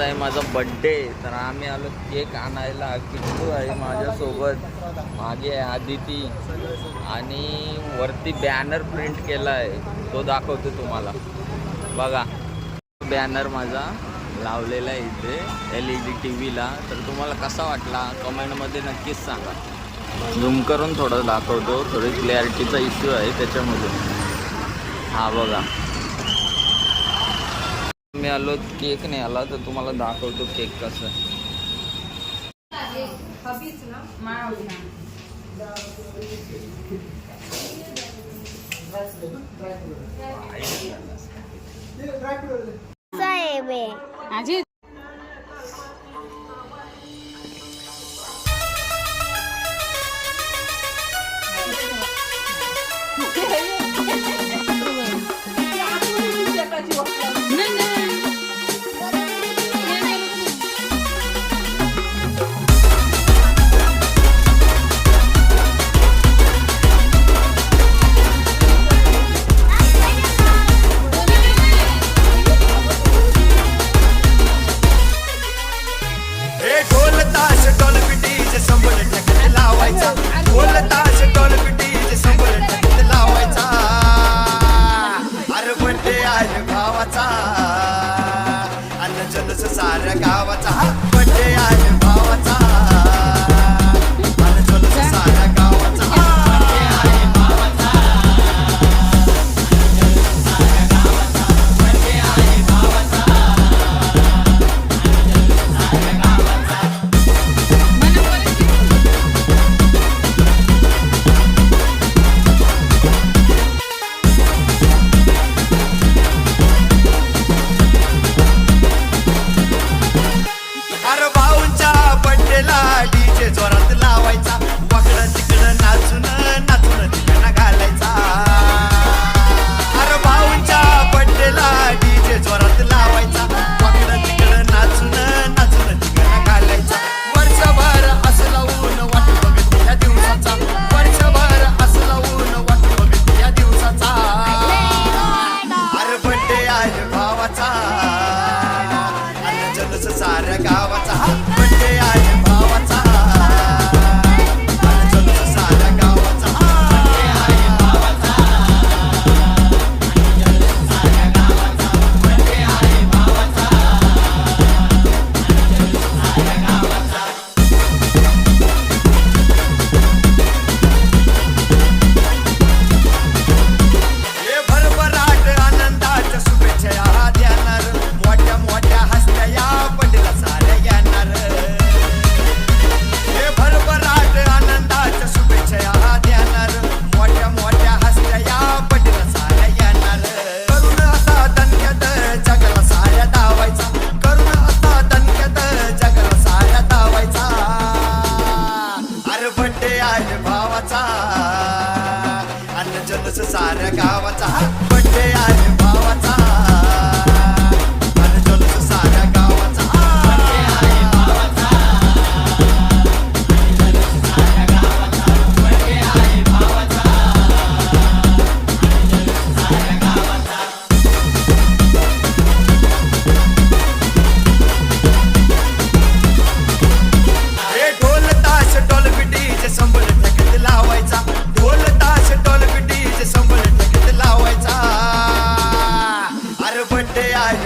आहे माझा बर्थडे, तर आम्ही आलो केक आणायला. किट्टू आहे माझ्यासोबत, मागे आहे आदिती, आणि वरती बॅनर प्रिंट केला आहे, तो दाखवतो तुम्हाला. बघा बॅनर माझा लावलेला आहे इथे LED TV ला. तर तुम्हाला कसा वाटला कमेंटमध्ये नक्कीच सांगा. झूम करून थोडं दाखवतो, थोडी क्लॅरिटीचा इश्यू आहे त्याच्यामध्ये. हा बघा, मी आलो केक नाही आला, तर तुम्हाला दाखवतो केक कसं. साऱ्या गावाचा बर्थडे आहे भावाचा, साऱ्या गावाचा बर्थडे आहे भावाचा, बर्थडे आहे भावाचा. अरे भाऊंच्या बड्डेला डीजे जोरात लावायचा, वाकडं तिकडं नाचून नाचून तिकडं घालायचा. अरे भाऊंच्या बड्डेला डीजे जोरात लावायचा, वाकडं तिकडं नाचून नाचून तिकडं घालायचा. वर्षभर असं लावून वाट बघत या दिवसाचा, वर्षभर असं लावून वाट बघत या दिवसाचा. अरे बड्डे आहे भावाचा, साऱ्या गावाचा बर्थडे आहे भावाचा, साऱ्या गावाचा बर्थडे आहे भावाचा, साऱ्या गावाचा बर्थडे आहे भावाचा, साऱ्या गावाचा. हे भरभराट आनंदाच्या शुभेच्छा देणार, मोठ्या मोठ्या हसत्या या बड्डेला साऱ्या येणार. हे भरभराट आनंदाच्या शुभेच्छा देणार, मोठ्या मोठ्या हसत्या या बड्डेला साऱ्या येणार. करून असा दणक्यात जगाला साऱ्या धावायचा, करून असा दणक्यात जगाला साऱ्या धावायचा. अरे बड्डे आहे भावाचा, अन्न जलस साऱ्या गावाचा बड्डे आहे भावाचा.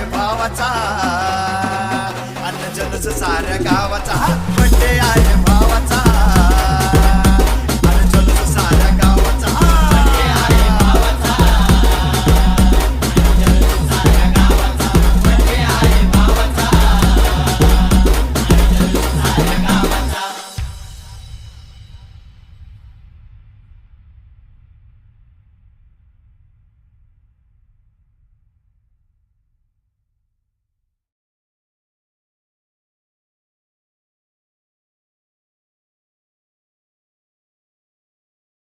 भावाचा, अन्न जलस साऱ्या गावाचा बर्थडे आहे.